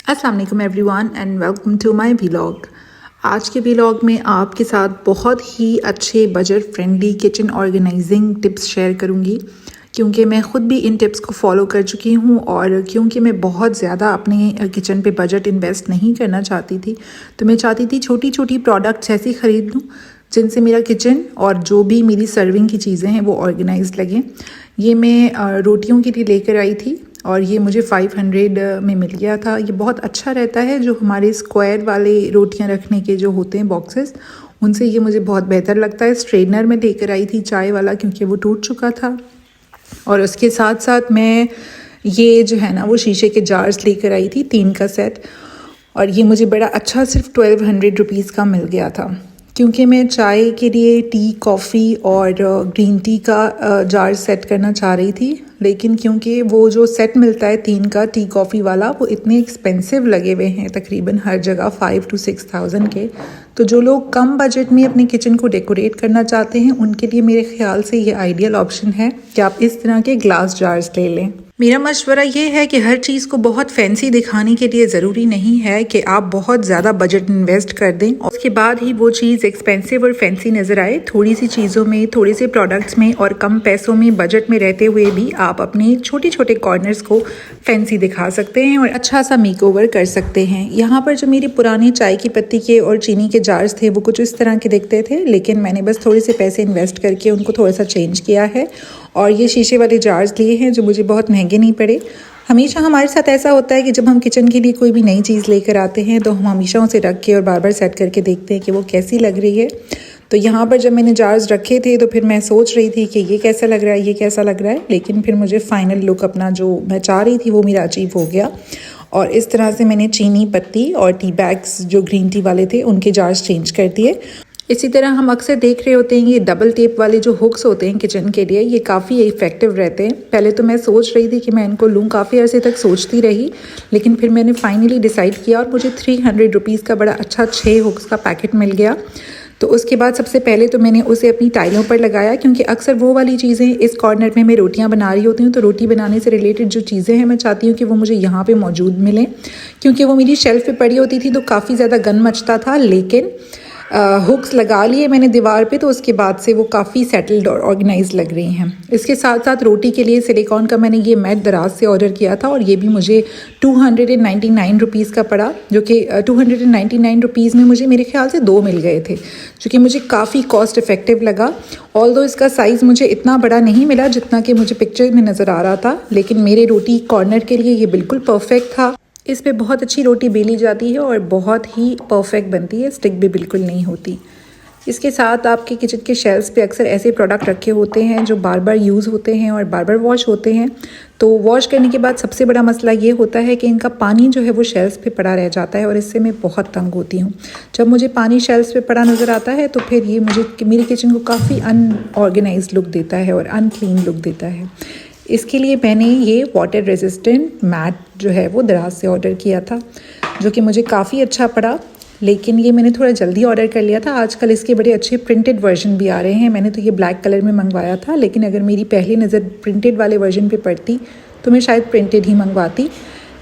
अस्सलाम वालेकुम everyone and welcome to my vlog. आज के व्लॉग में आपके साथ बहुत ही अच्छे budget friendly kitchen organizing tips share करूंगी, क्योंकि मैं ख़ुद भी इन टिप्स को फॉलो कर चुकी हूं और क्योंकि मैं बहुत ज़्यादा अपने किचन पे बजट इन्वेस्ट नहीं करना चाहती थी, तो मैं चाहती थी छोटी छोटी प्रोडक्ट्स ऐसी ख़रीद लूँ जिनसे मेरा किचन और जो भी मेरी सर्विंग की चीज़ें हैं वो ऑर्गेनाइज लगें। ये मैं रोटियों के लिए लेकर आई थी और ये मुझे 500 में मिल गया था। ये बहुत अच्छा रहता है, जो हमारे स्क्वायर वाले रोटियां रखने के जो होते हैं बॉक्सेस, उनसे ये मुझे बहुत बेहतर लगता है। स्ट्रेनर में लेकर आई थी चाय वाला, क्योंकि वो टूट चुका था। और उसके साथ साथ मैं ये जो है ना वो शीशे के जार्स लेकर आई थी, 3 का सेट, और ये मुझे बड़ा अच्छा सिर्फ 1200 रुपीज़ का मिल गया था। क्योंकि मैं चाय के लिए टी, कॉफ़ी और ग्रीन टी का जार सेट करना चाह रही थी, लेकिन क्योंकि वो जो सेट मिलता है 3 का टी कॉफ़ी वाला, वो इतने एक्सपेंसिव लगे हुए हैं तकरीबन हर जगह 5 to 6,000 के। तो जो लोग कम बजट में अपने किचन को डेकोरेट करना चाहते हैं, उनके लिए मेरे ख्याल से ये आइडियल ऑप्शन है कि आप इस तरह के ग्लास जार्स ले लें। मेरा मशवरा ये है कि हर चीज़ को बहुत फैंसी दिखाने के लिए ज़रूरी नहीं है कि आप बहुत ज़्यादा बजट इन्वेस्ट कर दें और उसके बाद ही वो चीज़ एक्सपेंसिव और फैंसी नज़र आए। थोड़ी सी चीज़ों में, थोड़े से प्रोडक्ट्स में और कम पैसों में बजट में रहते हुए भी आप अपने छोटे छोटे कॉर्नर्स को फैंसी दिखा सकते हैं और अच्छा सा मेकओवर कर सकते हैं। यहाँ पर जो मेरे पुराने चाय की पत्ती के और चीनी के जार्स थे वो कुछ इस तरह के दिखते थे, लेकिन मैंने बस थोड़े से पैसे इन्वेस्ट करके उनको थोड़ा सा चेंज किया है और ये शीशे वाले जार्स लिए हैं जो मुझे बहुत महंगे नहीं पड़े। हमेशा हमारे साथ ऐसा होता है कि जब हम किचन के लिए कोई भी नई चीज़ लेकर आते हैं तो हम हमेशा उसे रख के और बार बार सेट करके देखते हैं कि वो कैसी लग रही है। तो यहाँ पर जब मैंने जार्स रखे थे तो फिर मैं सोच रही थी कि ये कैसा लग रहा है, ये कैसा लग रहा है, लेकिन फिर मुझे फाइनल लुक अपना जो मैं चाह रही थी वो मेरा अचीव हो गया। और इस तरह से मैंने चीनी पत्ती और टी बैग्स जो ग्रीन टी वाले थे उनके जार्स चेंज कर दिए। इसी तरह हम अक्सर देख रहे होते हैं ये डबल टेप वाले जो हुक्स होते हैं किचन के लिए, ये काफ़ी इफ़ेक्टिव रहते हैं। पहले तो मैं सोच रही थी कि मैं इनको लूँ, काफ़ी अरसे तक सोचती रही, लेकिन फिर मैंने फाइनली डिसाइड किया और मुझे 300 रुपीज़ का बड़ा अच्छा 6 हुक्स का पैकेट मिल गया। तो उसके बाद सबसे पहले तो मैंने उसे अपनी टाइलों पर लगाया, क्योंकि अक्सर वो वाली चीज़ें इस कॉर्नर में मैं रोटियां बना रही होती हूँ, तो रोटी बनाने से रिलेटेड जो चीज़ें हैं मैं चाहती हूँ कि वो मुझे यहाँ पे मौजूद मिलें। क्योंकि वो मेरी शेल्फ़ पे पड़ी होती थी तो काफ़ी ज़्यादा गन मचता था, लेकिन हुक्स लगा लिए मैंने दीवार पे, तो उसके बाद से वो काफ़ी सेटल्ड और ऑर्गेनाइज लग रही हैं। इसके साथ साथ रोटी के लिए सिलिकॉन का मैंने ये मैट दराज से ऑर्डर किया था और ये भी मुझे 299 रुपीज़ का पड़ा, जो कि 299 रुपीज़ में मुझे मेरे ख्याल से 2 मिल गए थे, जो कि मुझे काफ़ी कॉस्ट इफ़ेक्टिव लगा। ऑल्दो इसका साइज़ मुझे इतना बड़ा नहीं मिला जितना कि मुझे पिक्चर में नज़र आ रहा था, लेकिन मेरे रोटी कॉर्नर के लिए ये बिल्कुल परफेक्ट था। इस पे बहुत अच्छी रोटी बेली जाती है और बहुत ही परफेक्ट बनती है, स्टिक भी बिल्कुल नहीं होती। इसके साथ आपके किचन के शेल्फ्स पे अक्सर ऐसे प्रोडक्ट रखे होते हैं जो बार बार यूज़ होते हैं और बार बार वॉश होते हैं। तो वॉश करने के बाद सबसे बड़ा मसला ये होता है कि इनका पानी जो है वो शेल्फ्स पे पड़ा रह जाता है और इससे मैं बहुत तंग होती हूँ। जब मुझे पानी शेल्फ्स पे पड़ा नज़र आता है तो फिर ये मुझे मेरी किचन को काफ़ी अनऑर्गेनाइज्ड लुक देता है और अनक्लीन लुक देता है। इसके लिए मैंने ये वाटर रेजिस्टेंट मैट जो है वो दराज से ऑर्डर किया था, जो कि मुझे काफ़ी अच्छा पड़ा, लेकिन ये मैंने थोड़ा जल्दी ऑर्डर कर लिया था। आजकल इसके बड़े अच्छे प्रिंटेड वर्जन भी आ रहे हैं। मैंने तो ये ब्लैक कलर में मंगवाया था, लेकिन अगर मेरी पहली नज़र प्रिंटेड वाले वर्जन पे पड़ती तो मैं शायद प्रिंटेड ही मंगवाती।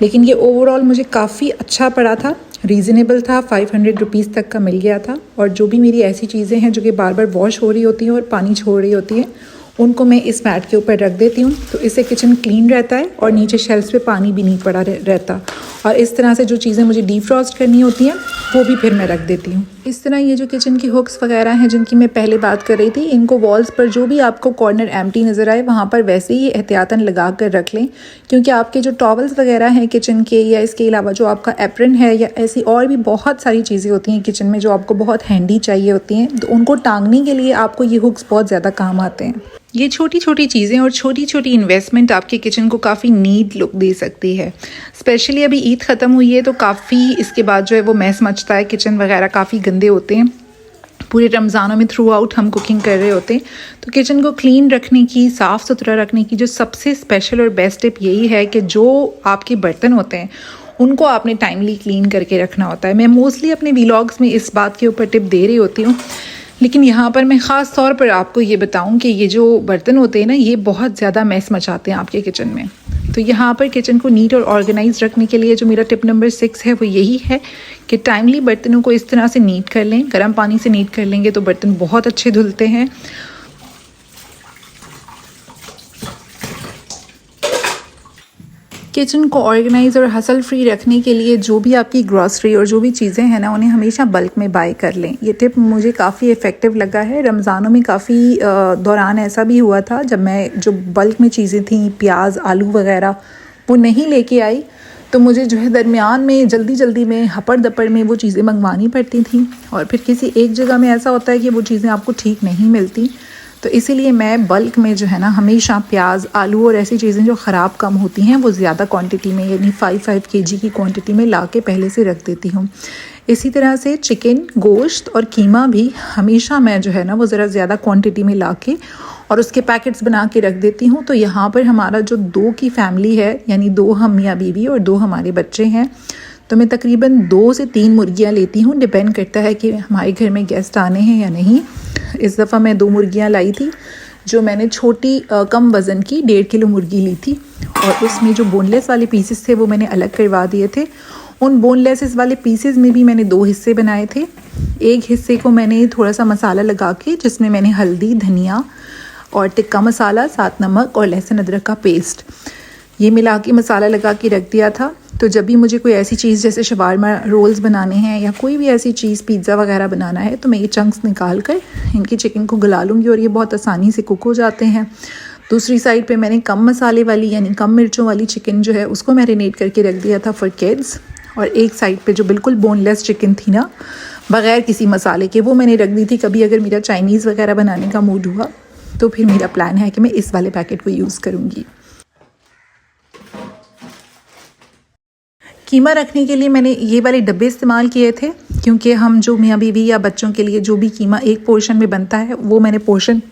लेकिन ये ओवरऑल मुझे काफ़ी अच्छा पड़ा था, रीज़नेबल था, 500 रुपीज़ तक का मिल गया था। और जो भी मेरी ऐसी चीज़ें हैं जो कि बार बार वॉश हो रही होती हैं और पानी छोड़ रही होती हैं, उनको मैं इस मैट के ऊपर रख देती हूँ, तो इससे किचन क्लीन रहता है और नीचे शेल्फ्स पे पानी भी नहीं पड़ा रहता। और इस तरह से जो चीज़ें मुझे डीफ्रॉस्ट करनी होती हैं वो भी फिर मैं रख देती हूँ। इस तरह ये जो किचन की हुक्स वगैरह हैं जिनकी मैं पहले बात कर रही थी, इनको वॉल्स पर जो भी आपको कॉर्नर एम्प्टी नज़र आए वहाँ पर वैसे ही एहतियातन लगा कर रख लें, क्योंकि आपके जो टॉवल्स वगैरह हैं किचन के, या इसके अलावा जो आपका एप्रन है, या ऐसी और भी बहुत सारी चीज़ें होती हैं किचन में जो आपको बहुत हैंडी चाहिए होती हैं, तो उनको टांगने के लिए आपको ये हुक्स बहुत ज़्यादा काम आते हैं। ये छोटी छोटी चीज़ें और छोटी छोटी इन्वेस्टमेंट आपके किचन को काफ़ी नीट लुक दे सकती है। स्पेशली अभी ईद ख़त्म हुई है तो काफ़ी इसके बाद जो है वो मैस मचता है, किचन वगैरह काफ़ी गंदे होते हैं। पूरे रमज़ानों में थ्रू आउट हम कुकिंग कर रहे होते हैं, तो किचन को क्लीन रखने की, साफ़ सुथरा रखने की जो सबसे स्पेशल और बेस्ट टिप यही है कि जो आपके बर्तन होते हैं उनको आपने टाइमली क्लीन करके रखना होता है। मैं मोस्टली अपने व्लॉग्स में इस बात के ऊपर टिप दे रही होती हूँ, लेकिन यहाँ पर मैं ख़ास तौर पर आपको ये बताऊँ कि ये जो बर्तन होते हैं ना, ये बहुत ज़्यादा मैस मचाते हैं आपके किचन में। तो यहाँ पर किचन को नीट और ऑर्गेनाइज रखने के लिए जो मेरा टिप नंबर 6 है वो यही है कि टाइमली बर्तनों को इस तरह से नीट कर लें। गर्म पानी से नीट कर लेंगे तो बर्तन बहुत अच्छे धुलते हैं। किचन को ऑर्गेनाइज और हसल फ्री रखने के लिए जो भी आपकी ग्रॉसरी और जो भी चीज़ें हैं ना, उन्हें हमेशा बल्क में बाय कर लें। ये टिप मुझे काफ़ी इफ़ेक्टिव लगा है। रमज़ानों में काफ़ी दौरान ऐसा भी हुआ था जब मैं जो बल्क में चीज़ें थी, प्याज आलू वगैरह, वो नहीं लेके आई तो मुझे जो है दरमियान में जल्दी में हपड़ दपड़ में वो चीज़ें मंगवानी पड़ती थी। और फिर किसी एक जगह में ऐसा होता है कि वो चीज़ें आपको ठीक नहीं मिलती, तो इसीलिए मैं बल्क में जो है ना हमेशा प्याज आलू और ऐसी चीज़ें जो ख़राब कम होती हैं वो ज़्यादा क्वांटिटी में, यानी 5 kg की क्वांटिटी में ला के पहले से रख देती हूँ। इसी तरह से चिकन, गोश्त और कीमा भी हमेशा मैं जो है ना वो ज़रा ज़्यादा क्वांटिटी में ला के और उसके पैकेट्स बना के रख देती हूँ। तो यहाँ पर हमारा जो 2 की फैमिली है, यानी 2 हम मियाँ बीवी और 2 हमारे बच्चे हैं, तो मैं तकरीबन 2 से 3 मुर्गियाँ लेती हूँ। डिपेंड करता है कि हमारे घर में गेस्ट आने हैं या नहीं। इस दफ़ा मैं 2 मुर्गियाँ लाई थी, जो मैंने छोटी कम वज़न की 1.5 किलो मुर्गी ली थी और उसमें जो बोनलेस वाले पीसेस थे वो मैंने अलग करवा दिए थे। उन बोनलेसेस वाले पीसेस में भी मैंने 2 हिस्से बनाए थे। एक हिस्से को मैंने थोड़ा सा मसाला लगा के, जिसमें मैंने हल्दी, धनिया और टिक्का मसाला, साथ नमक और लहसुन अदरक का पेस्ट, ये मिला के मसाला लगा के रख दिया था। तो जब भी मुझे कोई ऐसी चीज़ जैसे शवारमा रोल्स बनाने हैं या कोई भी ऐसी चीज़ पिज़्ज़ा वगैरह बनाना है, तो मैं ये चंक्स निकाल कर इनकी चिकन को गला लूँगी और ये बहुत आसानी से कुक हो जाते हैं। दूसरी साइड पे मैंने कम मसाले वाली यानी कम मिर्चों वाली चिकन जो है उसको मैरिनेट करके रख दिया था फॉर किड्स। और एक साइड पे जो बिल्कुल बोनलेस चिकन थी ना, बग़ैर किसी मसाले के, वो मैंने रख दी थी। कभी अगर मेरा चाइनीज़ वगैरह बनाने का मूड हुआ तो फिर मेरा प्लान है कि मैं इस वाले पैकेट को यूज़ करूँगी। कीमा रखने के लिए मैंने ये वाले डब्बे इस्तेमाल किए थे, क्योंकि हम जो मियाँ बीवी या बच्चों के लिए जो भी कीमा एक पोर्शन में बनता है वो मैंने पोर्शन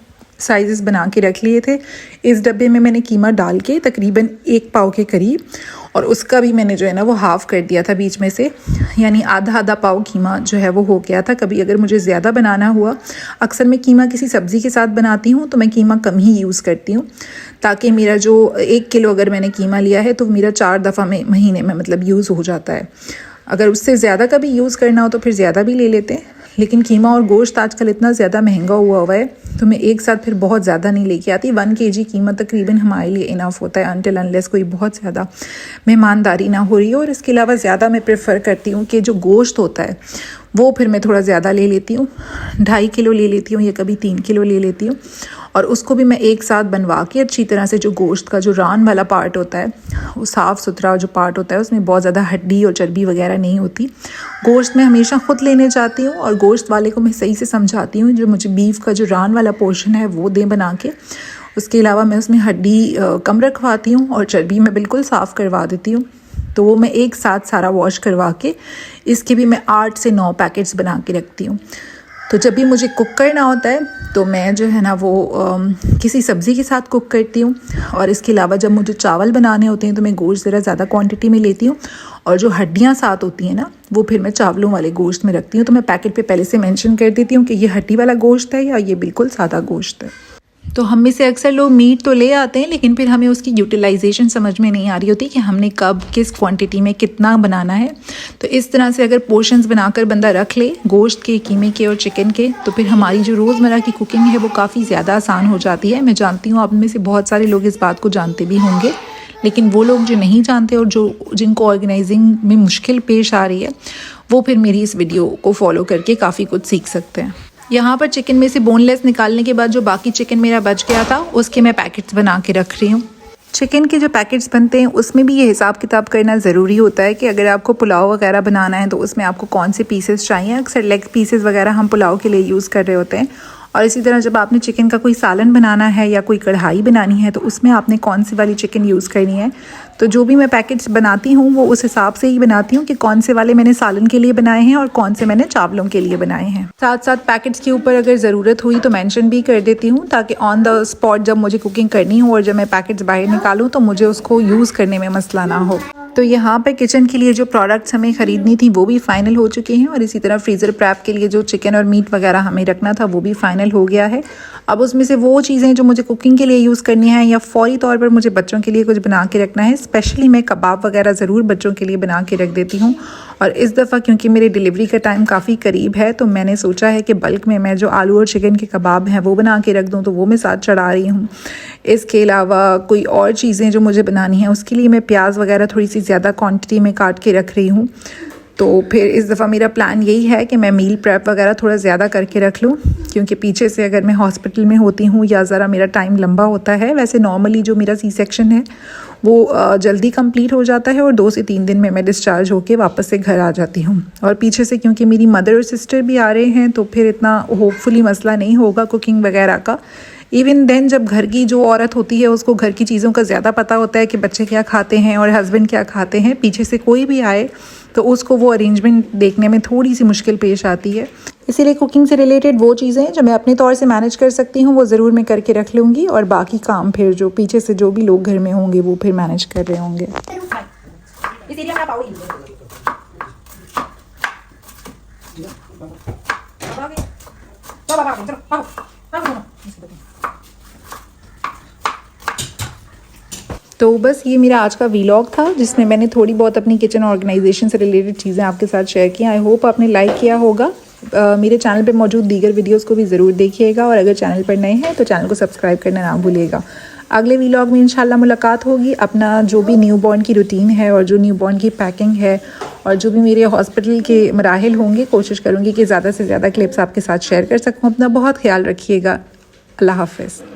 साइज़ बना के रख लिए थे। इस डब्बे में मैंने कीमा डाल के तकरीबन 1 पाव के करीब, और उसका भी मैंने जो है ना वो हाफ़ कर दिया था बीच में से, यानी आधा पाव कीमा जो है वो हो गया था। कभी अगर मुझे ज़्यादा बनाना हुआ, अक्सर मैं कीमा किसी सब्ज़ी के साथ बनाती हूँ तो मैं कीमा कम ही यूज़ करती हूँ, ताकि मेरा जो 1 किलो अगर मैंने कीमा लिया है तो मेरा 4 दफ़ा में महीने में मतलब यूज़ हो जाता है। अगर उससे ज़्यादा का भी यूज़ करना हो तो फिर ज़्यादा भी ले लेते हैं, लेकिन कीमा और गोश्त आजकल इतना ज़्यादा महंगा हुआ है तो मैं एक साथ फिर बहुत ज़्यादा नहीं लेके आती। 1 kg कीमा तकरीबन हमारे लिए इनफ होता है, अनटिल अनलेस कोई बहुत ज़्यादा मेहमानदारी ना हो रही हो। और इसके अलावा ज़्यादा मैं प्रेफर करती हूँ कि जो गोश्त होता है वो फिर मैं थोड़ा ज़्यादा ले लेती हूँ, 2.5 किलो ले लेती हूँ या कभी 3 किलो ले लेती हूँ। और उसको भी मैं एक साथ बनवा के अच्छी तरह से, जो गोश्त का जो रान वाला पार्ट होता है, वो साफ़ सुथरा जो पार्ट होता है, उसमें बहुत ज़्यादा हड्डी और चर्बी वगैरह नहीं होती। गोश्त मैं हमेशा ख़ुद लेने जाती हूँ और गोश्त वाले को मैं सही से समझाती हूँ जो मुझे बीफ का जो रान वाला पोर्शन है वो दें बना के। उसके अलावा मैं उसमें हड्डी कम रखवाती हूँ और चर्बी मैं बिल्कुल साफ़ करवा देती हूँ। तो वो मैं एक साथ सारा वॉश करवा के इसके भी मैं 8 से 9 पैकेट्स बना के रखती हूँ। तो जब भी मुझे कुक करना होता है तो मैं जो है ना वो किसी सब्ज़ी के साथ कुक करती हूँ। और इसके अलावा जब मुझे चावल बनाने होते हैं तो मैं गोश्त ज़रा ज़्यादा क्वांटिटी में लेती हूँ, और जो हड्डियाँ साथ होती हैं ना वो फिर मैं चावलों वाले गोश्त में रखती हूँ। तो मैं पैकेट पे पहले से मेंशन कर देती हूँ कि ये हड्डी वाला गोश्त है या ये बिल्कुल सादा गोश्त है। तो हम में से अक्सर लोग मीट तो ले आते हैं, लेकिन फिर हमें उसकी यूटिलाइजेशन समझ में नहीं आ रही होती कि हमने कब किस क्वांटिटी में कितना बनाना है। तो इस तरह से अगर पोर्शंस बनाकर बंदा रख ले गोश्त के, कीमे के और चिकन के, तो फिर हमारी जो रोज़मर्रा की कुकिंग है वो काफ़ी ज़्यादा आसान हो जाती है। मैं जानती हूँ आप में से बहुत सारे लोग इस बात को जानते भी होंगे, लेकिन वो लोग जो नहीं जानते और जिनको ऑर्गेनाइजिंग में मुश्किल पेश आ रही है, वो फिर मेरी इस वीडियो को फॉलो करके काफ़ी कुछ सीख सकते हैं। यहाँ पर चिकन में से बोनलेस निकालने के बाद जो बाकी चिकन मेरा बच गया था उसके मैं पैकेट्स बना के रख रही हूँ। चिकन के जो पैकेट्स बनते हैं उसमें भी ये हिसाब किताब करना ज़रूरी होता है कि अगर आपको पुलाव वगैरह बनाना है तो उसमें आपको कौन से पीसेस चाहिए। अक्सर लेग पीसेस वगैरह हम पुलाव के लिए यूज़ कर रहे होते हैं। और इसी तरह जब आपने चिकन का कोई सालन बनाना है या कोई कढ़ाई बनानी है तो उसमें आपने कौन सी वाली चिकन यूज़ करनी है। तो जो भी मैं पैकेट्स बनाती हूँ वो उस हिसाब से ही बनाती हूँ कि कौन से वाले मैंने सालन के लिए बनाए हैं और कौन से मैंने चावलों के लिए बनाए हैं। साथ साथ पैकेट्स के ऊपर अगर ज़रूरत हुई तो मेंशन भी कर देती हूँ, ताकि ऑन द स्पॉट जब मुझे कुकिंग करनी हो और जब मैं पैकेट्स बाहर निकालूँ तो मुझे उसको यूज़ करने में मसला ना हो। तो यहाँ पे किचन के लिए जो प्रोडक्ट्स हमें ख़रीदनी थी वो भी फ़ाइनल हो चुके हैं और इसी तरह फ्रीज़र प्रैप के लिए जो चिकन और मीट वगैरह हमें रखना था वो भी फ़ाइनल हो गया है। अब उसमें से वो चीज़ें जो मुझे कुकिंग के लिए यूज़ करनी है या फ़ौरी तौर पर मुझे बच्चों के लिए कुछ बना के रखना है, स्पेशली मैं कबाब वगैरह ज़रूर बच्चों के लिए बना के रख देती हूँ। और इस दफ़ा क्योंकि मेरी डिलीवरी का टाइम काफ़ी करीब है तो मैंने सोचा है कि बल्क में मैं जो आलू और चिकन के कबाब हैं वो बना के रख दूँ, तो वो मैं साथ चढ़ा रही हूँ। इसके अलावा कोई और चीज़ें जो मुझे बनानी है उसके लिए मैं प्याज वगैरह थोड़ी सी ज़्यादा क्वांटिटी में काट के रख रही हूँ। तो फिर इस दफ़ा मेरा प्लान यही है कि मैं मील प्रेप वगैरह थोड़ा ज़्यादा करके रख लूँ, क्योंकि पीछे से अगर मैं हॉस्पिटल में होती हूँ या ज़रा मेरा टाइम लंबा होता है, वैसे नॉर्मली जो मेरा सी सेक्शन है वो जल्दी कंप्लीट हो जाता है और 2 से 3 दिन में मैं डिस्चार्ज होके वापस से घर आ जाती हूँ। और पीछे से क्योंकि मेरी मदर और सिस्टर भी आ रहे हैं तो फिर इतना होपफुली मसला नहीं होगा कुकिंग वगैरह का। इवन देन जब घर की जो औरत होती है उसको घर की चीज़ों का ज़्यादा पता होता है कि बच्चे क्या खाते हैं और हस्बैंड क्या खाते हैं, पीछे से कोई भी आए तो उसको वो अरेंजमेंट देखने में थोड़ी सी मुश्किल पेश आती है। इसीलिए कुकिंग से रिलेटेड वो चीज़ें जो मैं अपने तौर से मैनेज कर सकती हूँ वो ज़रूर मैं करके रख लूँगी और बाकी काम फिर जो पीछे से जो भी लोग घर में होंगे वो फिर मैनेज कर रहे होंगे। तो बस ये मेरा आज का वीलॉग था जिसमें मैंने थोड़ी बहुत अपनी किचन ऑर्गेनाइजेशन से रिलेटेड चीज़ें आपके साथ शेयर की। आई होप आपने लाइक किया होगा। मेरे चैनल पे मौजूद दीगर वीडियोस को भी ज़रूर देखिएगा और अगर चैनल पर नए हैं तो चैनल को सब्सक्राइब करना ना भूलिएगा। अगले वीलॉग में इंशाल्लाह मुलाकात होगी। अपना जो भी न्यूबॉर्न की रूटीन है और जो न्यूबॉर्न की पैकिंग है और जो भी मेरे हॉस्पिटल के मराहिल होंगे, कोशिश करूँगी कि ज़्यादा से ज़्यादा क्लिप्स आपके साथ शेयर कर सकूँ। अपना बहुत ख्याल रखिएगा। अल्लाह हाफ़िज़।